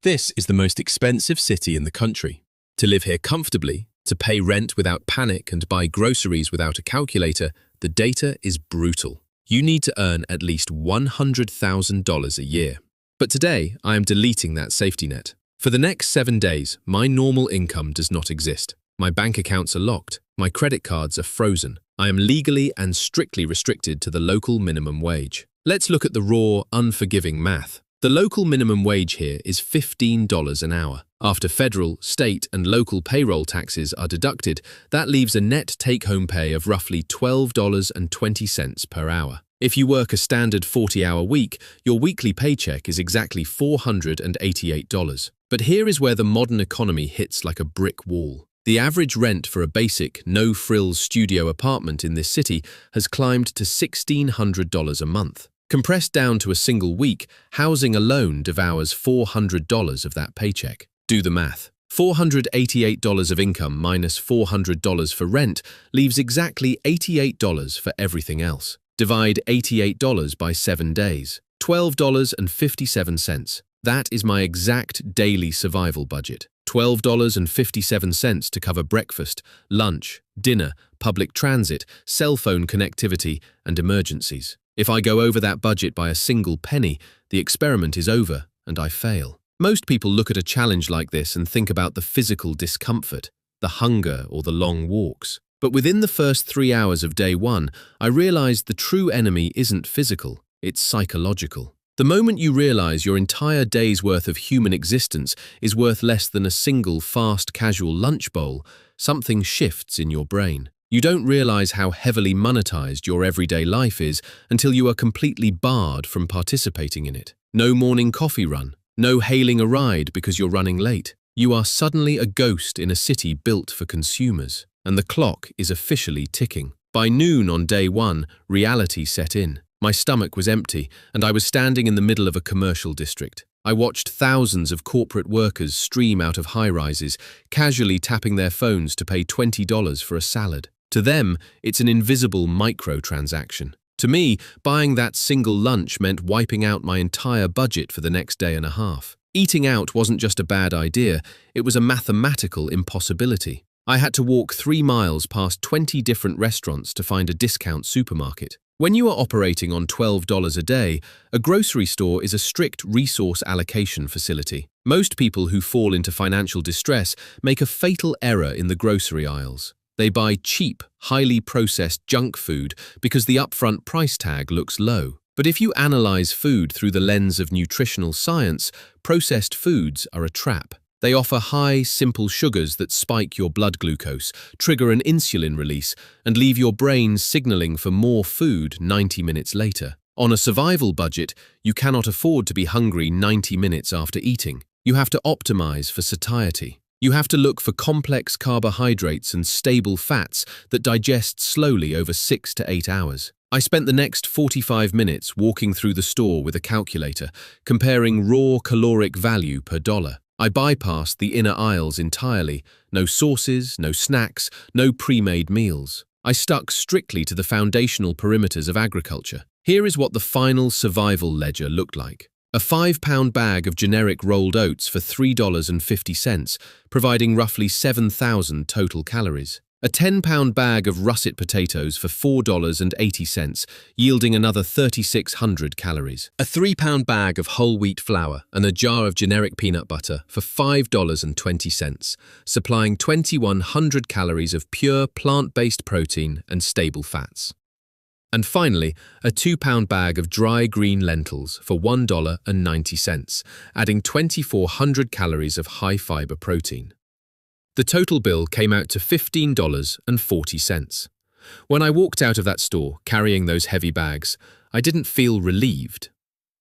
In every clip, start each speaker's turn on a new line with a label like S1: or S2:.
S1: This is the most expensive city in the country. To live here comfortably, to pay rent without panic and buy groceries without a calculator, the data is brutal. You need to earn at least $100,000 a year. But today, I am deleting that safety net. For the next 7 days, my normal income does not exist. My bank accounts are locked. My credit cards are frozen. I am legally and strictly restricted to the local minimum wage. Let's look at the raw, unforgiving math. The local minimum wage here is $15 an hour. After federal, state, and local payroll taxes are deducted, that leaves a net take-home pay of roughly $12.20 per hour. If you work a standard 40-hour week, your weekly paycheck is exactly $488. But here is where the modern economy hits like a brick wall. The average rent for a basic, no-frills studio apartment in this city has climbed to $1,600 a month. Compressed down to a single week, housing alone devours $400 of that paycheck. Do the math. $488 of income minus $400 for rent leaves exactly $88 for everything else. Divide $88 by 7 days. $12.57. That is my exact daily survival budget. $12.57 to cover breakfast, lunch, dinner, public transit, cell phone connectivity, and emergencies. If I go over that budget by a single penny, the experiment is over and I fail. Most people look at a challenge like this and think about the physical discomfort, the hunger or the long walks. But within the first 3 hours of day one, I realized the true enemy isn't physical, it's psychological. The moment you realize your entire day's worth of human existence is worth less than a single fast casual lunch bowl, something shifts in your brain. You don't realize how heavily monetized your everyday life is until you are completely barred from participating in it. No morning coffee run, no hailing a ride because you're running late. You are suddenly a ghost in a city built for consumers, and the clock is officially ticking. By noon on day one, reality set in. My stomach was empty, and I was standing in the middle of a commercial district. I watched thousands of corporate workers stream out of high-rises, casually tapping their phones to pay $20 for a salad. To them, it's an invisible microtransaction. To me, buying that single lunch meant wiping out my entire budget for the next day and a half. Eating out wasn't just a bad idea, it was a mathematical impossibility. I had to walk 3 miles past 20 different restaurants to find a discount supermarket. When you are operating on $12 a day, a grocery store is a strict resource allocation facility. Most people who fall into financial distress make a fatal error in the grocery aisles. They buy cheap, highly processed junk food because the upfront price tag looks low. But if you analyze food through the lens of nutritional science, processed foods are a trap. They offer high, simple sugars that spike your blood glucose, trigger an insulin release, and leave your brain signaling for more food 90 minutes later. On a survival budget, you cannot afford to be hungry 90 minutes after eating. You have to optimize for satiety. You have to look for complex carbohydrates and stable fats that digest slowly over 6 to 8 hours. I spent the next 45 minutes walking through the store with a calculator, comparing raw caloric value per dollar. I bypassed the inner aisles entirely. No sauces, no snacks, no pre-made meals. I stuck strictly to the foundational perimeters of agriculture. Here is what the final survival ledger looked like. A 5-pound bag of generic rolled oats for $3.50, providing roughly 7,000 total calories. A 10-pound bag of russet potatoes for $4.80, yielding another 3,600 calories. A 3-pound bag of whole wheat flour and a jar of generic peanut butter for $5.20, supplying 2,100 calories of pure plant-based protein and stable fats. And finally, a 2-pound bag of dry green lentils for $1.90, adding 2,400 calories of high-fiber protein. The total bill came out to $15.40. When I walked out of that store carrying those heavy bags, I didn't feel relieved.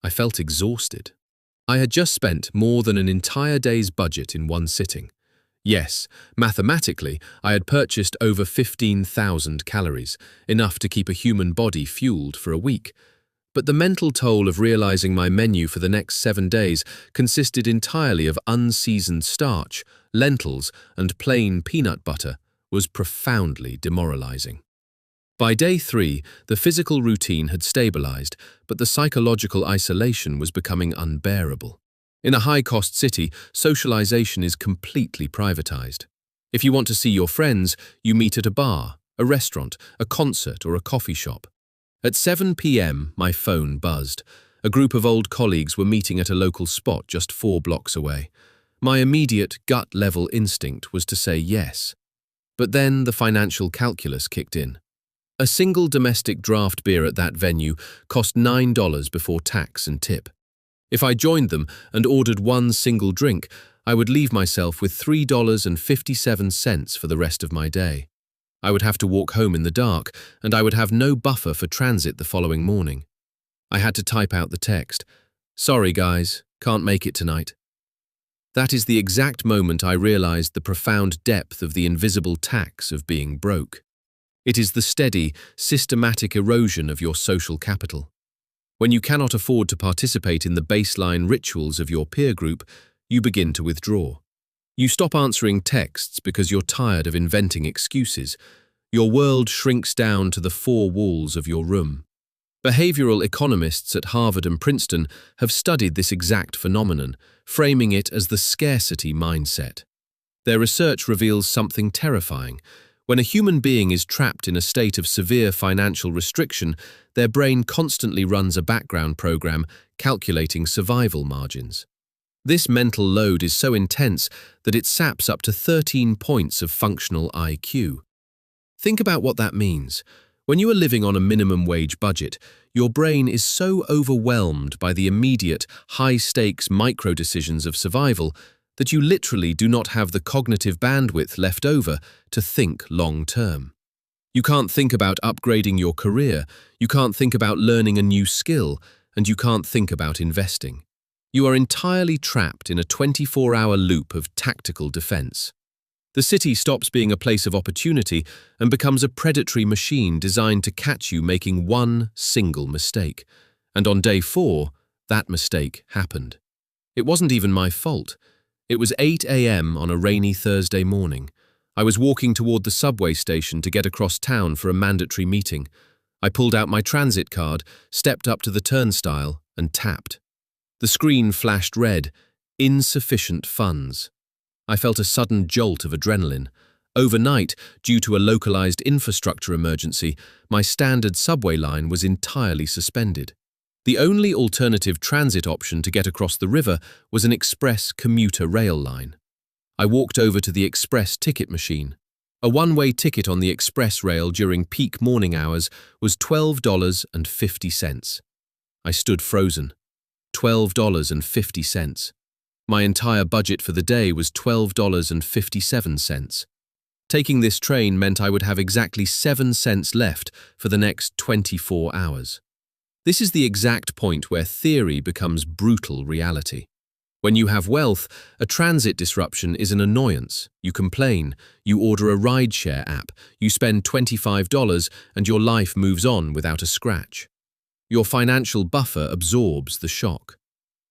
S1: I felt exhausted. I had just spent more than an entire day's budget in one sitting. Yes, mathematically, I had purchased over 15,000 calories, enough to keep a human body fueled for a week. But the mental toll of realizing my menu for the next 7 days consisted entirely of unseasoned starch, lentils, and plain peanut butter was profoundly demoralizing. By day 3, the physical routine had stabilized, but the psychological isolation was becoming unbearable. In a high-cost city, socialization is completely privatized. If you want to see your friends, you meet at a bar, a restaurant, a concert, or a coffee shop. At 7 p.m., my phone buzzed. A group of old colleagues were meeting at a local spot just 4 blocks away. My immediate gut-level instinct was to say yes. But then the financial calculus kicked in. A single domestic draft beer at that venue cost $9 before tax and tip. If I joined them and ordered one single drink, I would leave myself with $3.57 for the rest of my day. I would have to walk home in the dark, and I would have no buffer for transit the following morning. I had to type out the text, "Sorry guys, can't make it tonight." That is the exact moment I realized the profound depth of the invisible tax of being broke. It is the steady, systematic erosion of your social capital. When you cannot afford to participate in the baseline rituals of your peer group, you begin to withdraw. You stop answering texts because you're tired of inventing excuses. Your world shrinks down to the 4 walls of your room. Behavioral economists at Harvard and Princeton have studied this exact phenomenon, framing it as the scarcity mindset. Their research reveals something terrifying. When a human being is trapped in a state of severe financial restriction, their brain constantly runs a background program calculating survival margins. This mental load is so intense that it saps up to 13 points of functional IQ. Think about what that means. When you are living on a minimum wage budget, your brain is so overwhelmed by the immediate, high-stakes micro-decisions of survival that you literally do not have the cognitive bandwidth left over to think long-term. You can't think about upgrading your career, you can't think about learning a new skill, and you can't think about investing. You are entirely trapped in a 24-hour loop of tactical defense. The city stops being a place of opportunity and becomes a predatory machine designed to catch you making one single mistake. And on day 4, that mistake happened. It wasn't even my fault. It was 8 a.m. on a rainy Thursday morning. I was walking toward the subway station to get across town for a mandatory meeting. I pulled out my transit card, stepped up to the turnstile, and tapped. The screen flashed red, insufficient funds. I felt a sudden jolt of adrenaline. Overnight, due to a localized infrastructure emergency, my standard subway line was entirely suspended. The only alternative transit option to get across the river was an express commuter rail line. I walked over to the express ticket machine. A one-way ticket on the express rail during peak morning hours was $12.50. I stood frozen. $12.50. My entire budget for the day was $12.57. Taking this train meant I would have exactly 7 cents left for the next 24 hours. This is the exact point where theory becomes brutal reality. When you have wealth, a transit disruption is an annoyance. You complain, you order a rideshare app, you spend $25 and your life moves on without a scratch. Your financial buffer absorbs the shock.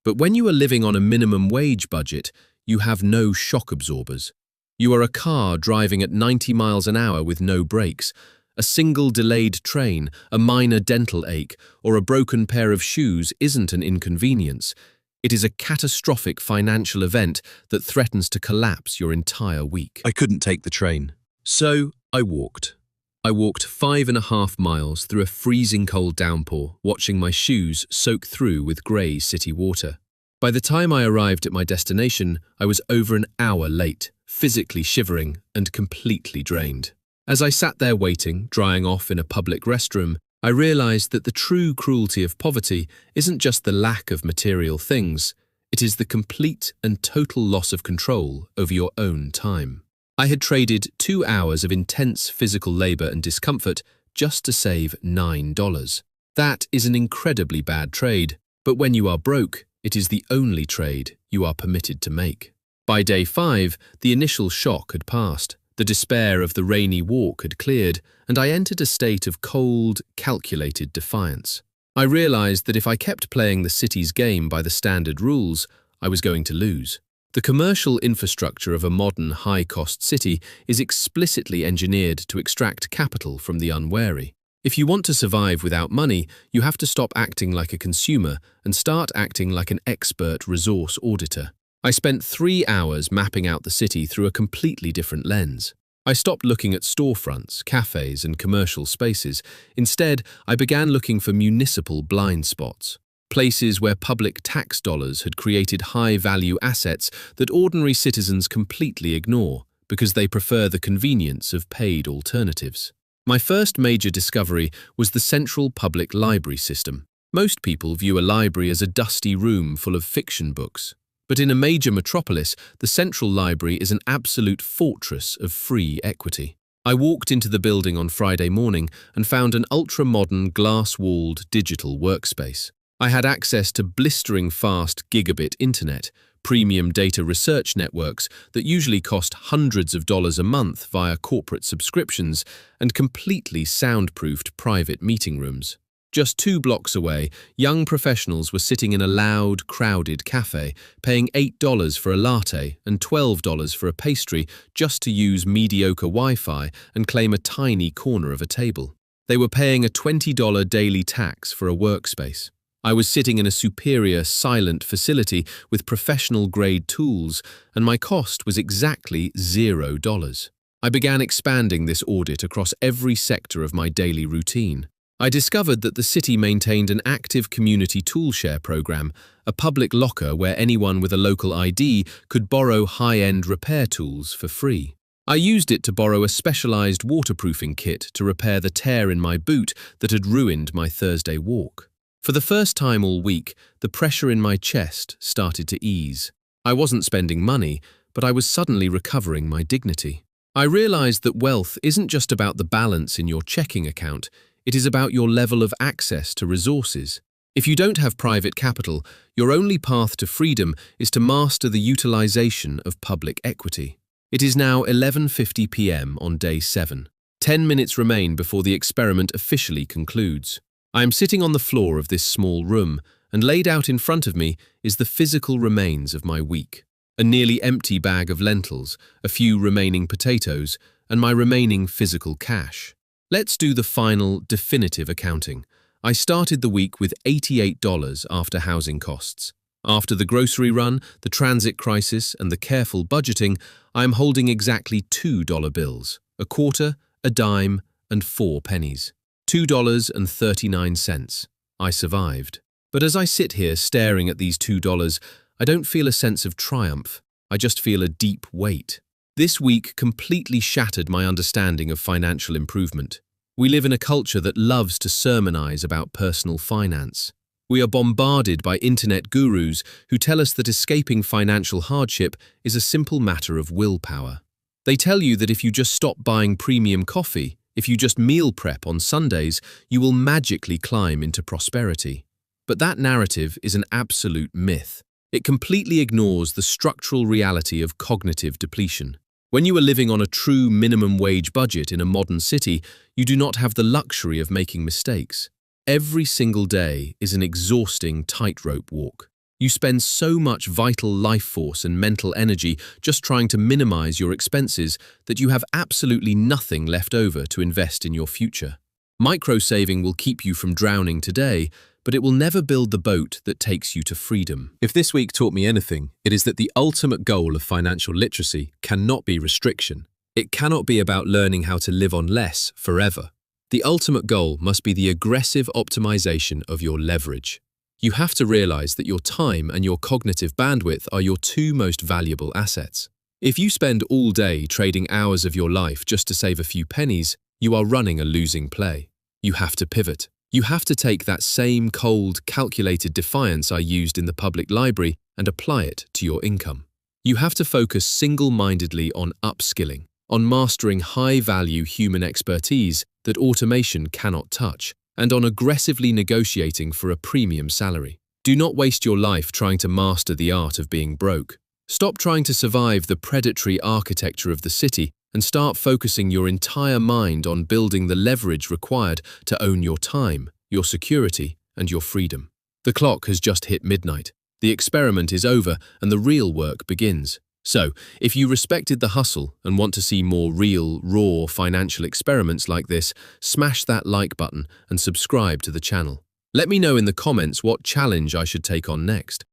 S1: But when you are living on a minimum wage budget, you have no shock absorbers. You are a car driving at 90 miles an hour with no brakes. A single delayed train, a minor dental ache, or a broken pair of shoes isn't an inconvenience. It is a catastrophic financial event that threatens to collapse your entire week. I couldn't take the train. So I walked. I walked 5.5 miles through a freezing cold downpour, watching my shoes soak through with grey city water. By the time I arrived at my destination, I was over an hour late, physically shivering and completely drained. As I sat there waiting, drying off in a public restroom, I realized that the true cruelty of poverty isn't just the lack of material things, it is the complete and total loss of control over your own time. I had traded 2 hours of intense physical labor and discomfort just to save $9. That is an incredibly bad trade, but when you are broke, it is the only trade you are permitted to make. By day 5, the initial shock had passed. The despair of the rainy walk had cleared, and I entered a state of cold, calculated defiance. I realized that if I kept playing the city's game by the standard rules, I was going to lose. The commercial infrastructure of a modern, high-cost city is explicitly engineered to extract capital from the unwary. If you want to survive without money, you have to stop acting like a consumer and start acting like an expert resource auditor. I spent 3 hours mapping out the city through a completely different lens. I stopped looking at storefronts, cafes, and commercial spaces. Instead, I began looking for municipal blind spots, places where public tax dollars had created high-value assets that ordinary citizens completely ignore because they prefer the convenience of paid alternatives. My first major discovery was the central public library system. Most people view a library as a dusty room full of fiction books. But in a major metropolis, the Central Library is an absolute fortress of free equity. I walked into the building on Friday morning and found an ultra-modern, glass-walled digital workspace. I had access to blistering fast gigabit internet, premium data research networks that usually cost hundreds of dollars a month via corporate subscriptions, and completely soundproofed private meeting rooms. Just 2 blocks away, young professionals were sitting in a loud, crowded cafe, paying $8 for a latte and $12 for a pastry just to use mediocre Wi-Fi and claim a tiny corner of a table. They were paying a $20 daily tax for a workspace. I was sitting in a superior, silent facility with professional-grade tools, and my cost was exactly $0. I began expanding this audit across every sector of my daily routine. I discovered that the city maintained an active community toolshare program, a public locker where anyone with a local ID could borrow high-end repair tools for free. I used it to borrow a specialized waterproofing kit to repair the tear in my boot that had ruined my Thursday walk. For the first time all week, the pressure in my chest started to ease. I wasn't spending money, but I was suddenly recovering my dignity. I realized that wealth isn't just about the balance in your checking account. It is about your level of access to resources. If you don't have private capital, your only path to freedom is to master the utilization of public equity. It is now 11:50 p.m. on day 7. 10 minutes remain before the experiment officially concludes. I am sitting on the floor of this small room, and laid out in front of me is the physical remains of my week. A nearly empty bag of lentils, a few remaining potatoes, and my remaining physical cash. Let's do the final, definitive accounting. I started the week with $88 after housing costs. After the grocery run, the transit crisis, and the careful budgeting, I am holding exactly $2 bills, a quarter, a dime, and 4 pennies. $2.39. I survived. But as I sit here staring at these $2, I don't feel a sense of triumph. I just feel a deep weight. This week completely shattered my understanding of financial improvement. We live in a culture that loves to sermonize about personal finance. We are bombarded by internet gurus who tell us that escaping financial hardship is a simple matter of willpower. They tell you that if you just stop buying premium coffee, if you just meal prep on Sundays, you will magically climb into prosperity. But that narrative is an absolute myth. It completely ignores the structural reality of cognitive depletion. When you are living on a true minimum wage budget in a modern city, you do not have the luxury of making mistakes. Every single day is an exhausting tightrope walk. You spend so much vital life force and mental energy just trying to minimize your expenses that you have absolutely nothing left over to invest in your future. Micro-saving will keep you from drowning today, but it will never build the boat that takes you to freedom. If this week taught me anything, it is that the ultimate goal of financial literacy cannot be restriction. It cannot be about learning how to live on less forever. The ultimate goal must be the aggressive optimization of your leverage. You have to realize that your time and your cognitive bandwidth are your 2 most valuable assets. If you spend all day trading hours of your life just to save a few pennies, you are running a losing play. You have to pivot. You have to take that same cold, calculated defiance I used in the public library and apply it to your income. You have to focus single-mindedly on upskilling, on mastering high-value human expertise that automation cannot touch, and on aggressively negotiating for a premium salary. Do not waste your life trying to master the art of being broke. Stop trying to survive the predatory architecture of the city and start focusing your entire mind on building the leverage required to own your time, your security, and your freedom. The clock has just hit midnight. The experiment is over and the real work begins. So, if you respected the hustle and want to see more real, raw financial experiments like this, smash that like button and subscribe to the channel. Let me know in the comments what challenge I should take on next.